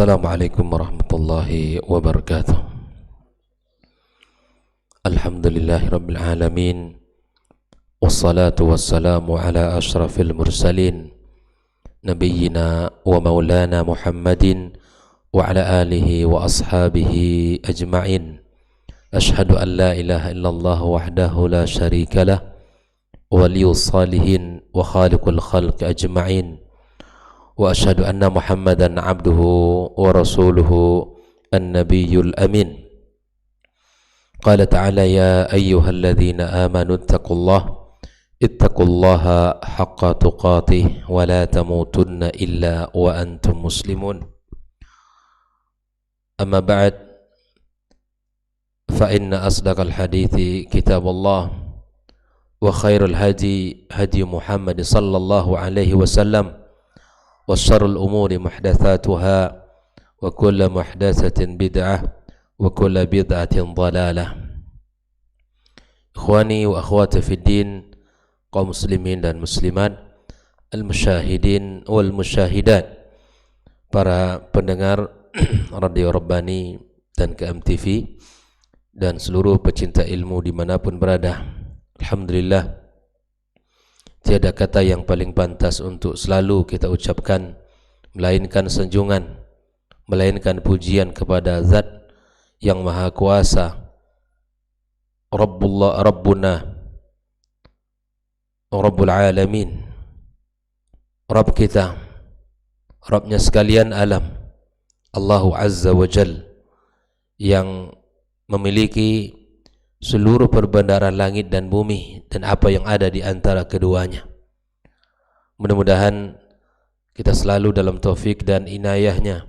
Assalamualaikum warahmatullahi wabarakatuh. Alhamdulillahi rabbil alamin. Wassalatu wassalamu ala ashrafil mursalin nabiyyina wa maulana Muhammadin wa ala alihi wa ashabihi ajma'in. Ashhadu an la ilaha illallah wahdahu la syarika lah, waliyus salihin wa khaliqul khalqi ajma'in. Wa ashhadu anna Muhammadan abduhu wa rasuluhu an-nabiyyul amin. Qala ta'ala ya ayyuhalladzina amanu ittaqullaha haqqa tuqatih wa la tamutunna illa wa antum muslimun. Amma ba'd, fa inna asdaqal hadithi kitabullah wa khairul hadi Muhammad sallallahu alaihi wasallam wa syarrul umuri muhdatsatuha wa kullu muhdatsatin bid'ah wa kullu bid'atin dhalalah. Ikhwani wa akhwati fid din, kaum muslimin dan muslimat, al-musyahidin wal musyahidat, para pendengar Radio Rabbani dan KMTV dan seluruh pecinta ilmu dimanapun berada. Alhamdulillah, tiada kata yang paling pantas untuk selalu kita ucapkan melainkan sanjungan, melainkan pujian kepada Zat yang Maha Kuasa, Rabbuna, Rabbul Alamin, Rabb kita, Rabbnya sekalian alam, Allahu Azza wa Jal, yang memiliki seluruh perbendaharaan langit dan bumi dan apa yang ada di antara keduanya. Mudah-mudahan kita selalu dalam taufik dan inayahnya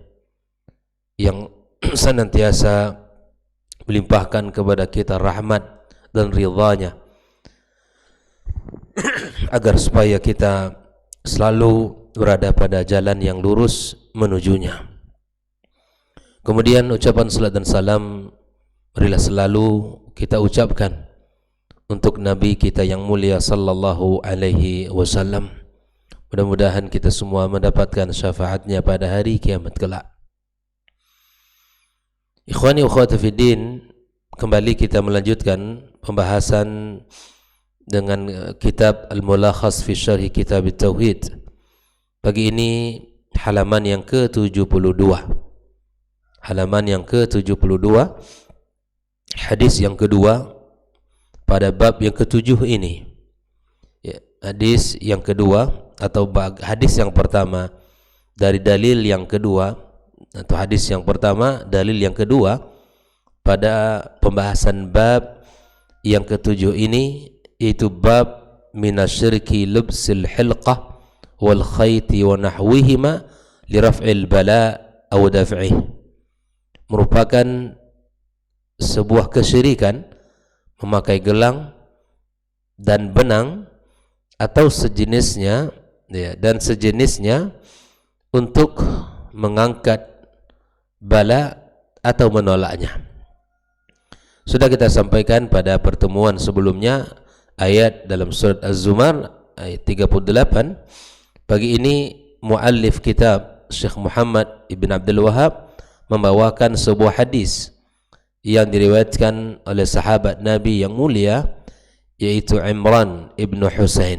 yang senantiasa melimpahkan kepada kita rahmat dan ridhanya, agar supaya kita selalu berada pada jalan yang lurus menujunya. Kemudian ucapan salat dan salam marilah selalu kita ucapkan untuk Nabi kita yang mulia sallallahu alaihi wasallam. Mudah-mudahan kita semua mendapatkan syafaatnya pada hari kiamat kelak. Ikhwani wa akhwati fid din, kembali kita melanjutkan pembahasan dengan kitab Al-Mulakhas fi Syarh Kitab At-Tauhid. Pagi ini halaman yang ke-72. Halaman yang ke-72, hadis yang kedua pada bab yang ke-7 ini. Ya, hadis yang kedua atau hadis yang pertama dari dalil yang kedua, atau hadis yang pertama dalil yang kedua pada pembahasan bab yang ke-7 ini, yaitu bab minasyirki lubsil hilqah wal khayti wa nahwihima li raf'il bala aw daf'ih. Merupakan sebuah kesyirikan memakai gelang dan benang atau sejenisnya, ya, dan sejenisnya untuk mengangkat bala atau menolaknya. Sudah kita sampaikan pada pertemuan sebelumnya ayat dalam surat Az-Zumar ayat 38. Pagi ini muallif kitab Syekh Muhammad ibn Abdul Wahhab membawakan sebuah hadis yang diriwayatkan oleh sahabat Nabi yang mulia, yaitu Imran ibn Husain,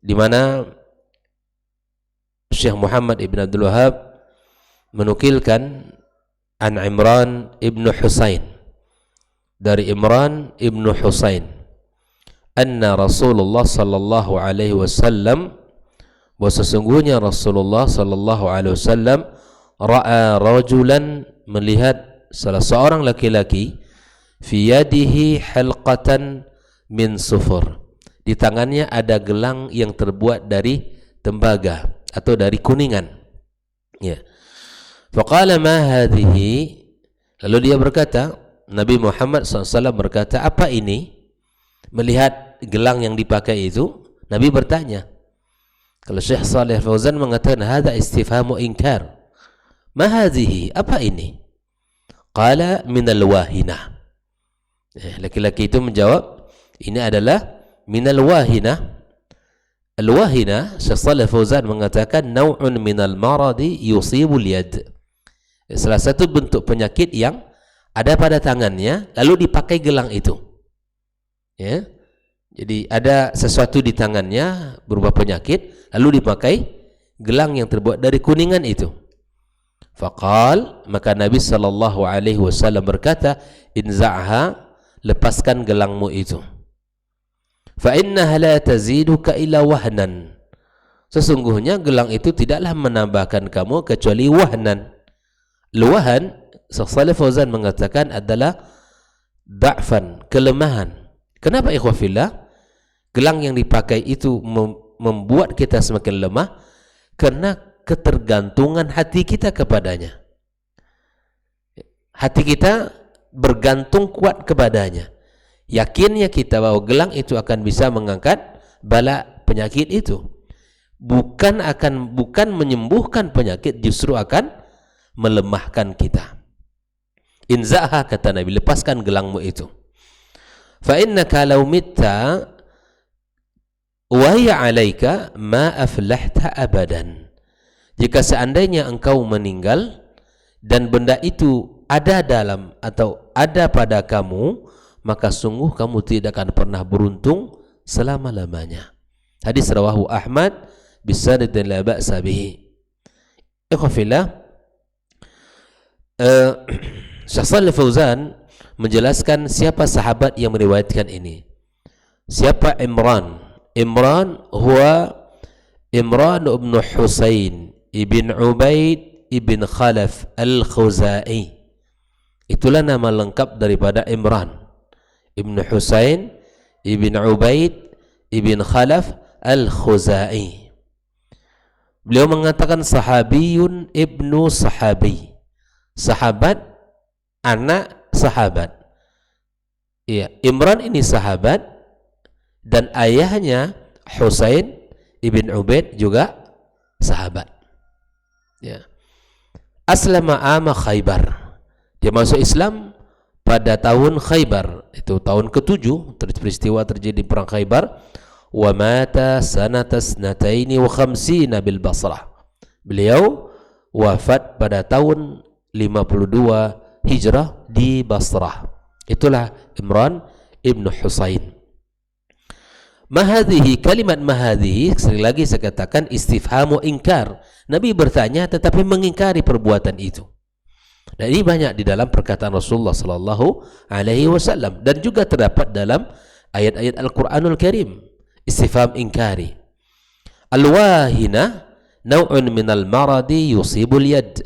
di mana Syekh Muhammad ibn Abdul Wahhab menukilkan an Imran ibn Husain, dari Imran ibn Husain, anna Rasulullah sallallahu alaihi wasallam, bahwa sesungguhnya Rasulullah sallallahu alaihi wasallam ra'a rajulan, melihat salah seorang laki-laki, fi yadihi halqatan min sufur, di tangannya ada gelang yang terbuat dari tembaga atau dari kuningan. Ya. Faqala ma hadhihi, lalu dia berkata, Nabi Muhammad SAW berkata, apa ini? Melihat gelang yang dipakai itu, Nabi bertanya. Kalau Syekh Saleh Fauzan mengatakan hadza istifhamu inkar. Ma hadhihi, apa ini? Qala minal wahinah. Laki-laki itu menjawab, ini adalah minal wahinah. Al-wahinah, Syekh Saleh Fauzan mengatakan, naw'un minal maradi yusibul yad. Salah satu bentuk penyakit yang ada pada tangannya lalu dipakai gelang itu. Ya. Jadi ada sesuatu di tangannya berupa penyakit lalu dipakai gelang yang terbuat dari kuningan itu. Faqal, maka Nabi sallallahu alaihi wasallam berkata, inza'ha, lepaskan gelangmu itu. Fa innaha la taziduka illa wahnan. Sesungguhnya gelang itu tidaklah menambahkan kamu kecuali wahnan. Luwahan, Syekh Shalih Fauzan mengatakan adalah da'fan, kelemahan. Kenapa ikhwafillah? Gelang yang dipakai itu membuat kita semakin lemah karena ketergantungan hati kita kepadanya. Hati kita bergantung kuat kepadanya. Yakinnya kita bahwa gelang itu akan bisa mengangkat bala penyakit itu. Bukan menyembuhkan penyakit, justru akan melemahkan kita. Inza'ha, kata Nabi, lepaskan gelangmu itu. Fa innaka law mitta wa hiya 'alaika ma aflahta abadan. Jika seandainya engkau meninggal dan benda itu ada dalam atau ada pada kamu, maka sungguh kamu tidak akan pernah beruntung selama-lamanya. Hadis rawahu Ahmad bisanadin la ba'sa bihi. Ikhwafillah, Syekh Shalih Fauzan menjelaskan siapa sahabat yang meriwayatkan ini. Siapa Imran? Imran huwa Imran ibn Husain ibn Ubaid ibn Khalaf al-Khuzai. Itulah nama lengkap daripada Imran ibn Husain ibn Ubaid ibn Khalaf al-Khuzai. Beliau mengatakan sahabiyun ibnu sahabi, sahabat anak sahabat. Iya, Imran ini sahabat dan ayahnya Husain ibn Ubaid juga sahabat. Ya. Aslama ama Khaybar. Dia masuk Islam pada tahun Khaybar, itu tahun ke-7 peristiwa terjadi perang Khaybar. Wa mata sanata sanataini wa khamsina bil Basrah. Beliau wafat pada tahun 52 Hijrah di Basrah. Itulah Imran ibn Husain. Mahadhihi, kalimat mahadhihi, sekali lagi saya katakan istifhamu ingkar. Nabi bertanya tetapi mengingkari perbuatan itu. Dan ini banyak di dalam perkataan Rasulullah sallallahu alaihi wasallam dan juga terdapat dalam ayat-ayat Al-Qur'anul Karim. Istifham ingkari. Al-wahina naw'un minal maradi yusibul yad.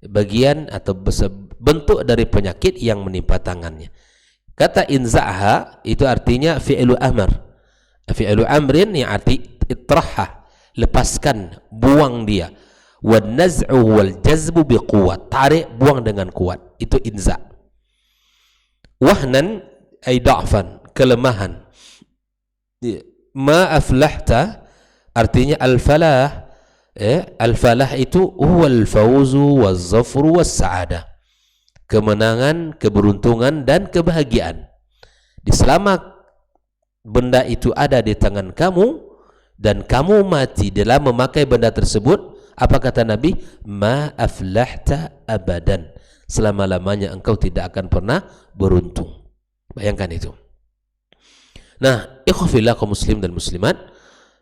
Bagian atau bentuk dari penyakit yang menimpa tangannya. Kata inza'ha itu artinya fi'lu amr. Fi'lu amrin yang arti itraha, lepaskan, buang dia. Wan naz'u wal jazbu biquwwat, tarik, buang dengan kuat. Itu inza'. Wahnan ay da'fan, kelemahan. Ma aflahta artinya al-falah. Al-falah itu huwal fawzu waz-zafru was-sa'adah. Kemenangan, keberuntungan dan kebahagiaan. Di selama benda itu ada di tangan kamu dan kamu mati dalam memakai benda tersebut, apa kata Nabi? Ma aflahta abadan. Selama-lamanya engkau tidak akan pernah beruntung. Bayangkan itu. Nah, ikhwafillah kaum muslim dan muslimat,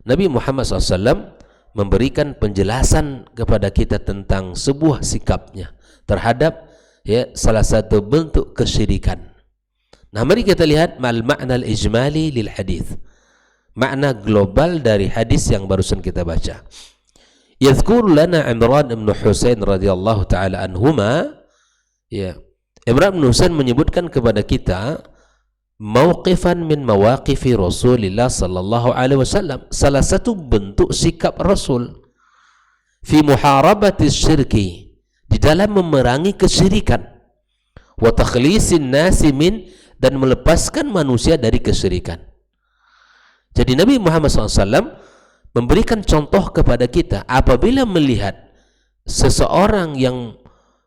Nabi Muhammad SAW memberikan penjelasan kepada kita tentang sebuah sikapnya terhadap salah satu bentuk kesyirikan. Nah, mari kita lihat makna al-ijmali lil hadis. Makna global dari hadis yang barusan kita baca. Yadhkur lana Imran ibn Husain radhiyallahu taala anhuma. Ya. Imran ibn Husain menyebutkan kepada kita mauqifan min mawaqifi Rasulillah sallallahu alaihi wasallam, salah satu bentuk sikap Rasul fi muharabati syirki, di dalam memerangi kesyirikan, wa takhlisin nasi min, dan melepaskan manusia dari kesyirikan. Jadi Nabi Muhammad SAW memberikan contoh kepada kita apabila melihat seseorang yang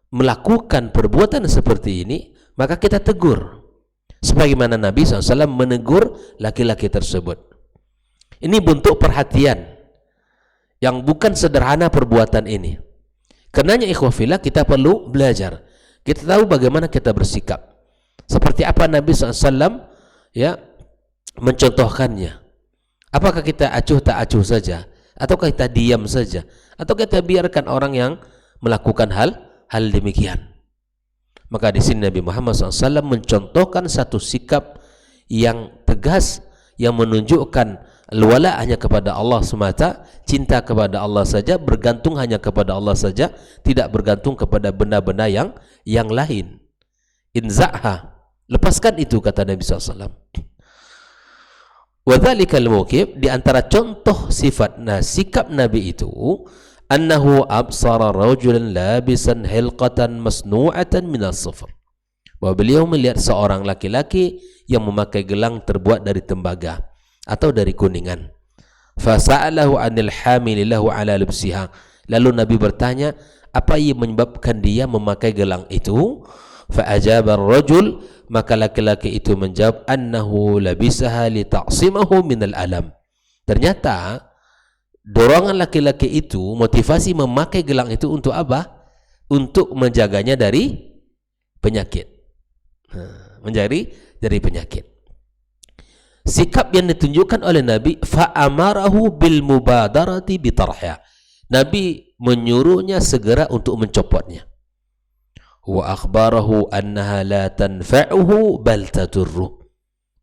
melakukan perbuatan seperti ini, maka kita tegur. Sebagaimana Nabi SAW menegur laki-laki tersebut. Ini bentuk perhatian yang bukan sederhana perbuatan ini. Karenanya ikhwafillah kita perlu belajar. Kita tahu bagaimana kita bersikap. Seperti apa Nabi SAW ya mencontohkannya. Apakah kita acuh tak acuh saja, ataukah kita diam saja, atau kita biarkan orang yang melakukan hal demikian. Maka di sini Nabi Muhammad SAW mencontohkan satu sikap yang tegas, yang menunjukkan wala hanya kepada Allah semata, cinta kepada Allah saja, bergantung hanya kepada Allah saja, tidak bergantung kepada benda-benda yang lain. Inza'ha, lepaskan itu, kata Nabi SAW. Wa dhalikal mukib, di antara contoh sifat sikap Nabi itu, annahu absara rajulan labisan hilqatan masnu'atan minas sufr, bahwa beliau melihat seorang laki-laki yang memakai gelang terbuat dari tembaga atau dari kuningan. Fasa'alahu 'anil hamili lahu 'ala lubsiha, lalu Nabi bertanya apa yang menyebabkan dia memakai gelang itu. Fa'ajaba ar-rajul, maka laki-laki itu menjawab, annahu labisaha li ta'simahu minal alam. Ternyata dorongan laki-laki itu, motivasi memakai gelang itu untuk apa? Untuk menjaganya dari penyakit. Menjadi dari penyakit. Sikap yang ditunjukkan oleh Nabi, fa'amarahu bil mubadarati bitarha. Nabi menyuruhnya segera untuk mencopotnya. Wa akhbarahu annaha la tanfa'uhu bal tadurru.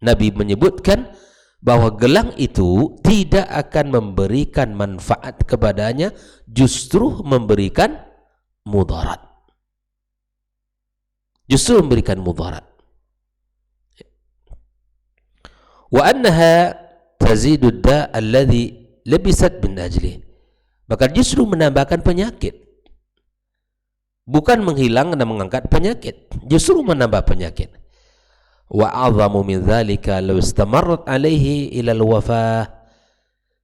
Nabi menyebutkan bahwa gelang itu tidak akan memberikan manfaat kepadanya, justru memberikan mudarat. Justru memberikan mudarat. Wa annaha tazidu da' alladhi labisat min ajli. Maka justru menambahkan penyakit. Bukan menghilang dan mengangkat penyakit, justru menambah penyakit. Wa 'azzamu min dzalika law istamarrat alaihi ila al-wafah.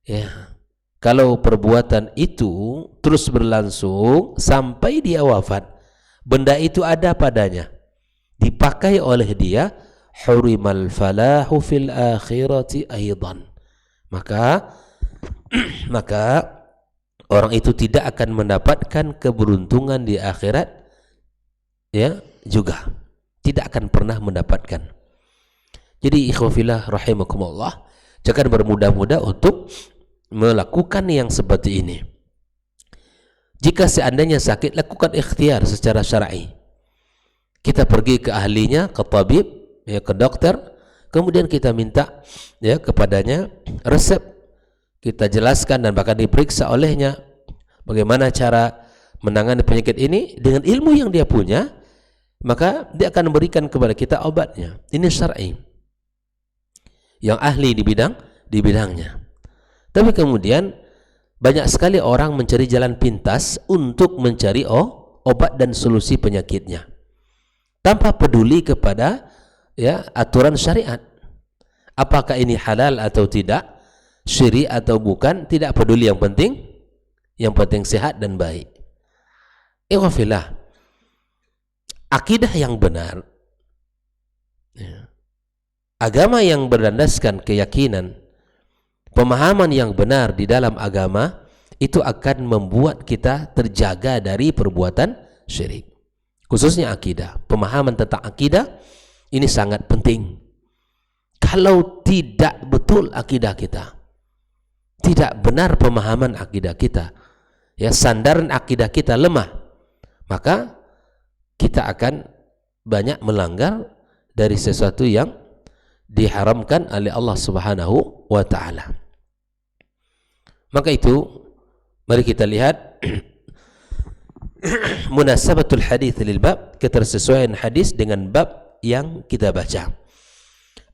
Ya. Kalau perbuatan itu terus berlangsung sampai dia wafat, benda itu ada padanya, dipakai oleh dia, hurimal falahu fil akhirati aidan. Maka orang itu tidak akan mendapatkan keberuntungan di akhirat, ya, juga tidak akan pernah mendapatkan. Jadi ikhwafillah rahimakumullah, jangan bermudah-mudah untuk melakukan yang seperti ini. Jika seandainya sakit, lakukan ikhtiar secara syar'i. Kita pergi ke ahlinya, ke tabib, ya, ke dokter, kemudian kita minta ya kepadanya resep. Kita jelaskan dan bahkan diperiksa olehnya bagaimana cara menangani penyakit ini dengan ilmu yang dia punya, maka dia akan memberikan kepada kita obatnya. Ini syar'i, yang ahli di bidangnya. Tapi kemudian banyak sekali orang mencari jalan pintas untuk mencari obat dan solusi penyakitnya, tanpa peduli kepada ya aturan syariat. Apakah ini halal atau tidak, syiri atau bukan, tidak peduli, yang penting sehat dan baik. Ikhwafillah, akidah yang benar, ya, agama yang berlandaskan keyakinan, pemahaman yang benar di dalam agama, itu akan membuat kita terjaga dari perbuatan syirik. Khususnya akidah, pemahaman tentang akidah ini sangat penting. Kalau tidak betul akidah kita, tidak benar pemahaman akidah kita, ya, sandaran akidah kita lemah, maka kita akan banyak melanggar dari sesuatu yang diharamkan oleh Allah Subhanahu wa ta'ala. Maka itu mari kita lihat munasabatul hadits lil bab, ketersesuaian hadis dengan bab yang kita baca.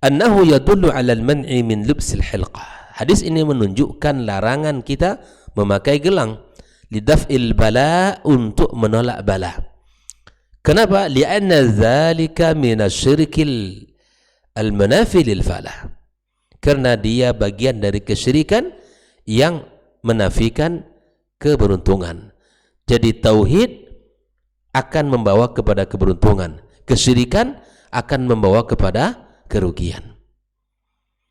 Annahu yadullu 'ala al-man'i min lubsil hilqah. Hadis ini menunjukkan larangan kita memakai gelang, lidaf'il bala, untuk menolak bala. Kenapa? Li'anna dzalika minasyirkil al-manafi lil falah. Karena dia bagian dari kesyirikan yang menafikan keberuntungan. Jadi tauhid akan membawa kepada keberuntungan, kesyirikan akan membawa kepada kerugian.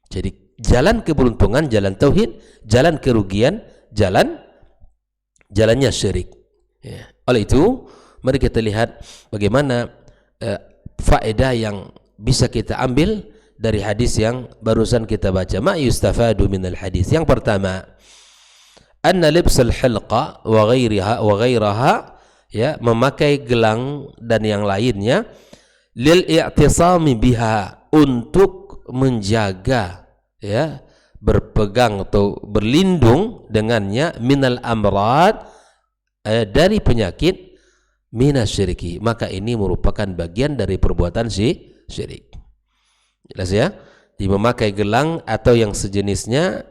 Jadi jalan keberuntungan, jalan tauhid, jalan kerugian, jalannya syirik. Ya. Oleh itu, mari kita lihat bagaimana faedah yang bisa kita ambil dari hadis yang barusan kita baca. Ma yustafadu minal hadis. Yang pertama, anna libsal hilqa wa ghairaha, ya, memakai gelang dan yang lainnya, lil i'tisami biha, untuk menjaga, ya, berpegang atau berlindung dengannya, minal amrad, dari penyakit, minasyirki, maka ini merupakan bagian dari perbuatan syirik. Jelas ya? Di memakai gelang atau yang sejenisnya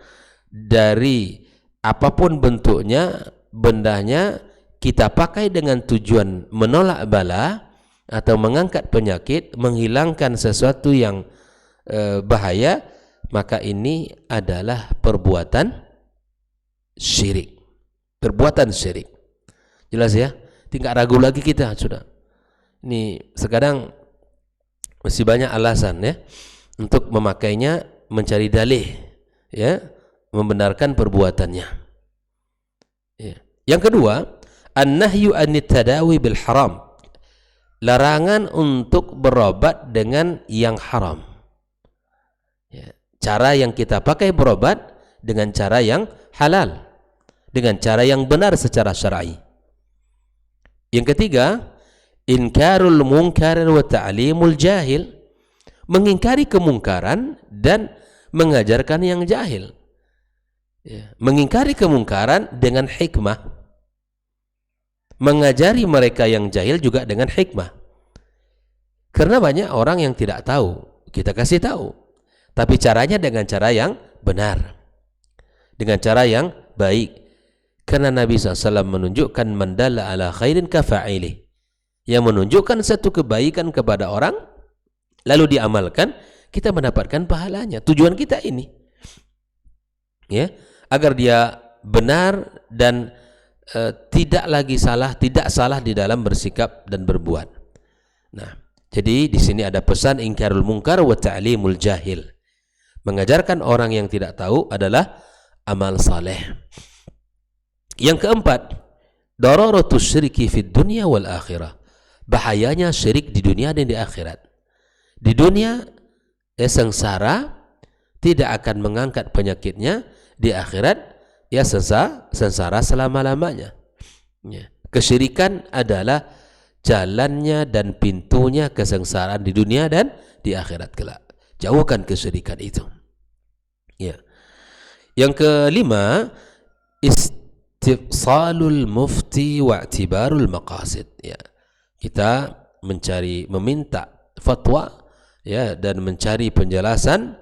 dari apapun bentuknya, bendanya, kita pakai dengan tujuan menolak bala atau mengangkat penyakit, menghilangkan sesuatu yang bahaya, maka ini adalah perbuatan syirik. Perbuatan syirik. Jelas ya? Tidak ragu lagi kita, sudah. Ini sekarang masih banyak alasan, ya, untuk memakainya, mencari dalih, ya, membenarkan perbuatannya. Ya. Yang kedua, an-nahyu anit tadawi bil haram. Larangan untuk berobat dengan yang haram. Ya. Cara yang kita pakai berobat dengan cara yang halal, dengan cara yang benar secara syar'i. Yang ketiga, inkarul munkar wa ta'limul jahil, mengingkari kemungkaran dan mengajarkan yang jahil. Ya. Mengingkari kemungkaran dengan hikmah, mengajari mereka yang jahil juga dengan hikmah. Karena banyak orang yang tidak tahu, kita kasih tahu, tapi caranya dengan cara yang benar, dengan cara yang baik. Karena Nabi SAW menunjukkan mandala ala khairin kafa'ilih, yang menunjukkan satu kebaikan kepada orang lalu diamalkan, kita mendapatkan pahalanya. Tujuan kita ini, ya, agar dia benar dan tidak lagi salah, tidak salah di dalam bersikap dan berbuat. Nah, jadi di sini ada pesan ingkarul munkar wa ta'limul jahil. Mengajarkan orang yang tidak tahu adalah amal saleh. Yang keempat, dararatus syirki fid dunya wal akhirah. Bahayanya syirik di dunia dan di akhirat. Di dunia, sengsara, tidak akan mengangkat penyakitnya. Di akhirat, ya, sengsara selama-lamanya. Ya. Kesyirikan adalah jalannya dan pintunya kesengsaraan di dunia dan di akhirat kelak. Jauhkan kesyirikan itu. Ya. Yang kelima, istifsalul mufti wa i'tibarul maqasid. Ya. Kita meminta fatwa, ya, dan mencari penjelasan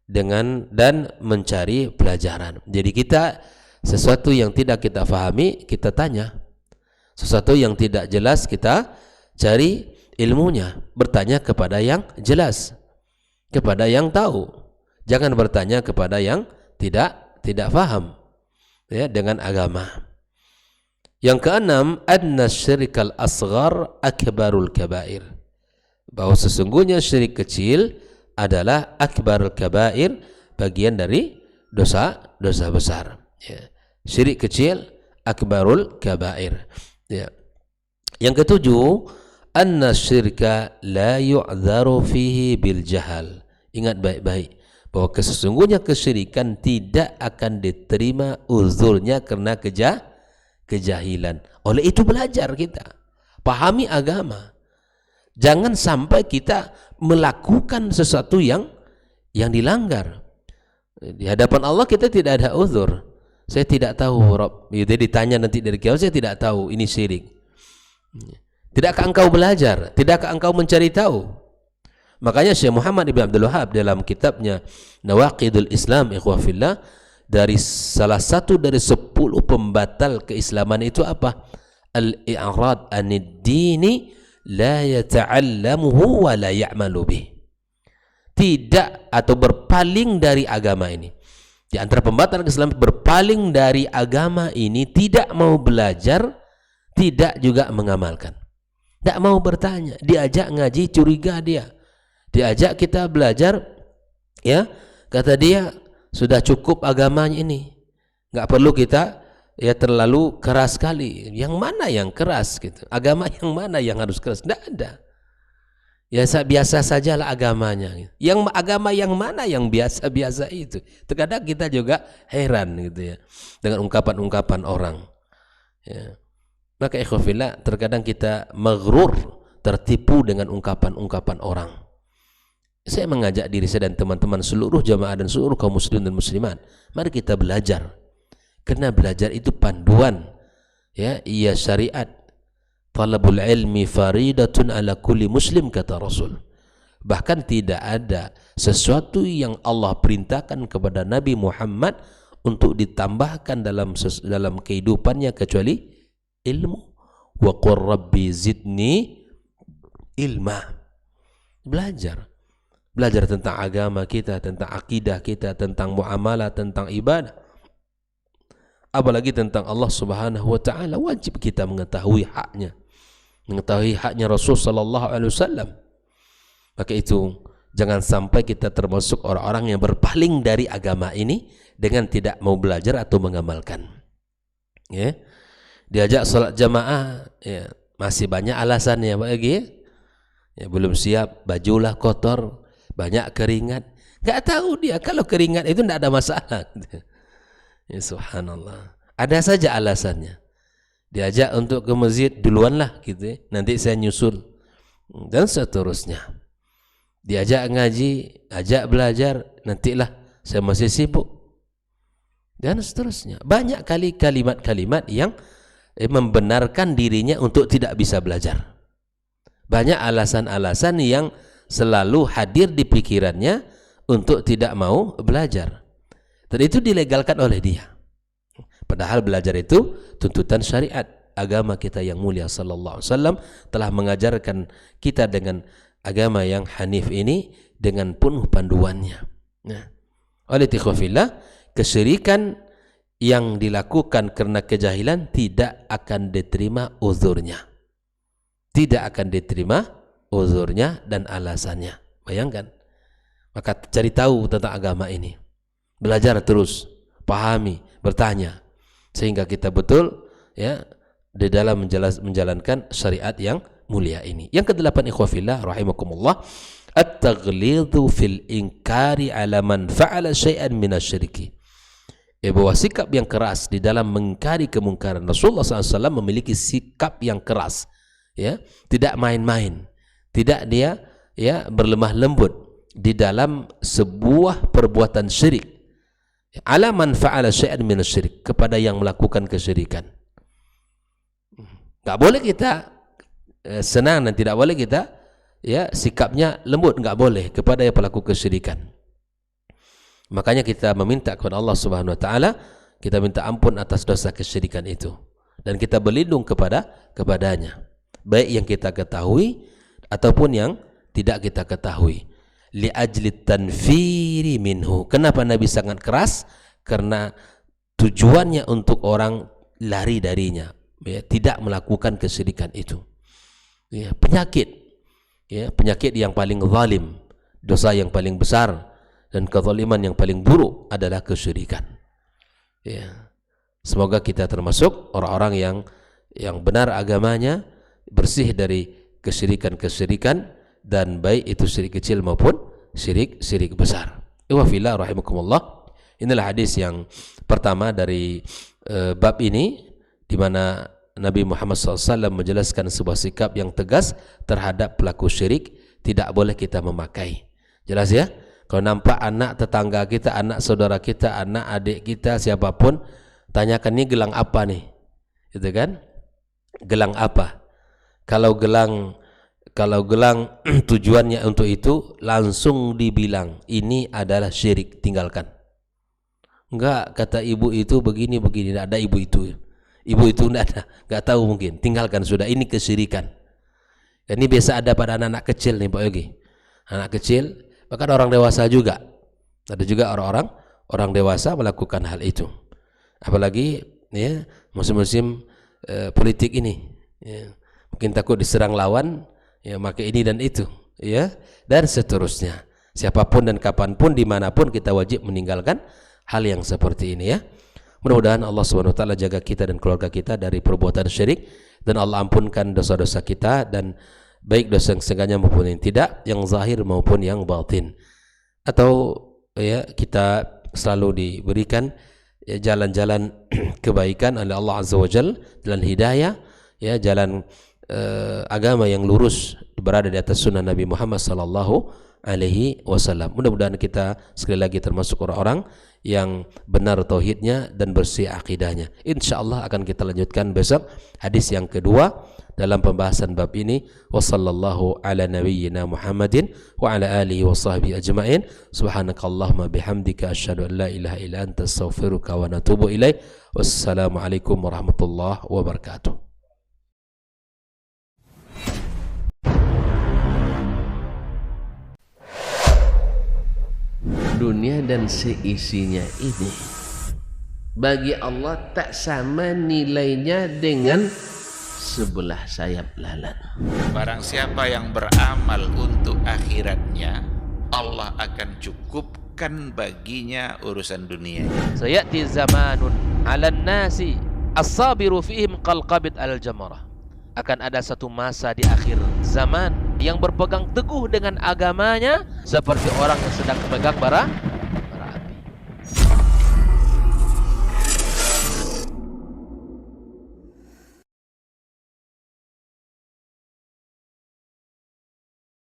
dan mencari pelajaran. Jadi kita, sesuatu yang tidak kita fahami, kita tanya. Sesuatu yang tidak jelas, kita cari ilmunya, bertanya kepada yang jelas, kepada yang tahu. Jangan bertanya kepada yang tidak faham, ya, dengan agama. Yang keenam, anna syirkal asghar akbarul kabair, bahwa sesungguhnya syirik kecil adalah akbarul kabair, bagian dari dosa besar. Ya. Syirik kecil akbarul kabair. Ya. Yang ketujuh, anna syirka la yu'dharu fihi bil jahal. Ingat baik-baik bahwa sesungguhnya kesyirikan tidak akan diterima uzurnya karena kejahilan. Oleh itu belajar kita, pahami agama. Jangan sampai kita melakukan sesuatu yang dilanggar. Di hadapan Allah kita tidak ada uzur. Saya tidak tahu, Rob. Jadi ditanya nanti dari kiamat, saya tidak tahu, ini syirik. Tidakkah engkau belajar? Tidakkah engkau mencari tahu? Makanya Syekh Muhammad Ibn Abdul Wahab dalam kitabnya Nawaqidul Islam, ikhwafillah, dari salah satu dari 10 pembatal keislaman itu apa? Al-i'rad anid dini la yata'allamuhu wa la ya'malu bih. Tidak, atau berpaling dari agama ini. Di antara pembatal keislaman, berpaling dari agama ini, tidak mau belajar, tidak juga mengamalkan. Tidak mau bertanya, diajak ngaji curiga dia. Diajak kita belajar, ya, kata dia sudah cukup agamanya ini, nggak perlu kita ya terlalu keras sekali. Yang mana yang keras gitu? Agama yang mana yang harus keras? Tidak ada. Ya biasa sajalah agamanya. Yang agama yang mana yang biasa-biasa itu? Terkadang kita juga heran gitu ya dengan ungkapan-ungkapan orang. Ya. Maka ikhwafillah, terkadang kita maghrur, tertipu dengan ungkapan-ungkapan orang. Saya mengajak diri saya dan teman-teman seluruh jamaah dan seluruh kaum muslim dan muslimat, mari kita belajar. Karena belajar itu panduan, ya, ia syariat. Talabul ilmi faridatun ala kulli muslim, kata Rasul. Bahkan tidak ada sesuatu yang Allah perintahkan kepada Nabi Muhammad untuk ditambahkan dalam kehidupannya kecuali ilmu. Wa qur rabbi zidni ilma. Belajar tentang agama kita, tentang akidah kita, tentang muamalah, tentang ibadah, apalagi tentang Allah Subhanahu wa taala. Wajib kita mengetahui haknya Rasul sallallahu alaihi wasallam. Maka itu jangan sampai kita termasuk orang-orang yang berpaling dari agama ini dengan tidak mau belajar atau mengamalkan. Ya. Diajak salat jamaah, ya, masih banyak alasannya bagi, ya, belum siap, bajulah kotor, banyak keringat. Enggak tahu dia kalau keringat itu tidak ada masalah. Ya, subhanallah. Ada saja alasannya. Diajak untuk ke masjid, duluanlah gitu ya. Nanti saya nyusul. Dan seterusnya. Diajak ngaji, ajak belajar, nantilah saya masih sibuk. Dan seterusnya. Banyak kali kalimat-kalimat yang membenarkan dirinya untuk tidak bisa belajar. Banyak alasan-alasan yang selalu hadir di pikirannya untuk tidak mau belajar. Dan itu dilegalkan oleh dia. Padahal belajar itu tuntutan syariat. Agama kita yang mulia sallallahu alaihi wasallam telah mengajarkan kita dengan agama yang hanif ini dengan penuh panduannya. Nah, oleh ikhwafillah, kesyirikan yang dilakukan karena kejahilan tidak akan diterima uzurnya. Tidak akan diterima uzurnya dan alasannya. Bayangkan. Maka cari tahu tentang agama ini. Belajar terus, pahami, bertanya, sehingga kita betul, ya, di dalam menjalankan syariat yang mulia ini. Yang kedelapan, ikhwafillah rahimakumullah, at-taghlidhu fil inkari ala man fa'ala syai'an minasyirki. Bahwa sikap yang keras di dalam mengingkari kemungkaran. Rasulullah SAW memiliki sikap yang keras, ya, tidak main-main, tidak dia, ya, berlemah lembut di dalam sebuah perbuatan syirik. Ala man fa'ala syai'an minasyirik, kepada yang melakukan kesyirikan. Enggak boleh kita senang dan tidak boleh kita, ya, sikapnya lembut, enggak boleh kepada yang pelaku kesyirikan. Makanya kita meminta kepada Allah Subhanahu wa taala, kita minta ampun atas dosa kesyirikan itu dan kita berlindung kepadanya, baik yang kita ketahui ataupun yang tidak kita ketahui. Li ajli tanfiri minhu. Kenapa Nabi sangat keras? Karena tujuannya untuk orang lari darinya, ya, tidak melakukan kesyirikan itu. Ya, penyakit yang paling zalim, dosa yang paling besar dan kezaliman yang paling buruk adalah kesyirikan. Ya. Semoga kita termasuk orang-orang yang benar agamanya, bersih dari kesyirikan-kesyirikan, dan baik itu syirik kecil maupun syirik besar. Wa fillah rahimakumullah. Inilah hadis yang pertama dari bab ini, di mana Nabi Muhammad SAW menjelaskan sebuah sikap yang tegas terhadap pelaku syirik. Tidak boleh kita memakai. Jelas ya? Kalau nampak anak tetangga kita, anak saudara kita, anak adik kita, siapapun, tanyakan, ini gelang apa nih? Gitu kan? Gelang apa? Kalau gelang tujuannya untuk itu, langsung dibilang ini adalah syirik, tinggalkan. Enggak, kata ibu itu begini, tidak ada ibu itu. Ibu itu enggak ada, enggak tahu mungkin. Tinggalkan sudah, ini kesyirikan. Ini biasa ada pada anak-anak kecil nih Pak Yogi. Anak kecil, bahkan orang dewasa juga. Ada juga orang dewasa melakukan hal itu. Apalagi, ya, musim-musim politik ini. Ya. Mungkin takut diserang lawan, ya, maka ini dan itu, ya, dan seterusnya. Siapapun dan kapanpun, dimanapun, kita wajib meninggalkan hal yang seperti ini, ya. Mudah-mudahan Allah Subhanahu wa taala jaga kita dan keluarga kita dari perbuatan syirik, dan Allah ampunkan dosa-dosa kita, dan baik dosa yang sengaja maupun yang tidak, yang zahir maupun yang batin. Atau ya, kita selalu diberikan ya, jalan-jalan kebaikan oleh Allah Azza wa Jalla, jalan hidayah, ya, jalan agama yang lurus, berada di atas sunnah Nabi Muhammad sallallahu alaihi wasallam. Mudah-mudahan kita sekali lagi termasuk orang-orang yang benar tauhidnya dan bersih akidahnya. Insyaallah akan kita lanjutkan besok hadis yang kedua dalam pembahasan bab ini. Wassallallahu ala nabiyyina Muhammadin wa ala alihi wa sahbihi ajma'in. Subhanakallahumma bihamdika asyhadu an la ilaha illa anta astaghfiruka wa atubu ilaik. Wassalamualaikum warahmatullahi wabarakatuh. Dunia dan seisinya ini bagi Allah tak sama nilainya dengan sebelah sayap lalat. Barang siapa yang beramal untuk akhiratnya, Allah akan cukupkan baginya urusan dunia. Sayati zamanun 'alan nasi as-sabiru fihim qalqabit al-jamarah. Akan ada satu masa di akhir zaman yang berpegang teguh dengan agamanya seperti orang yang sedang memegang bara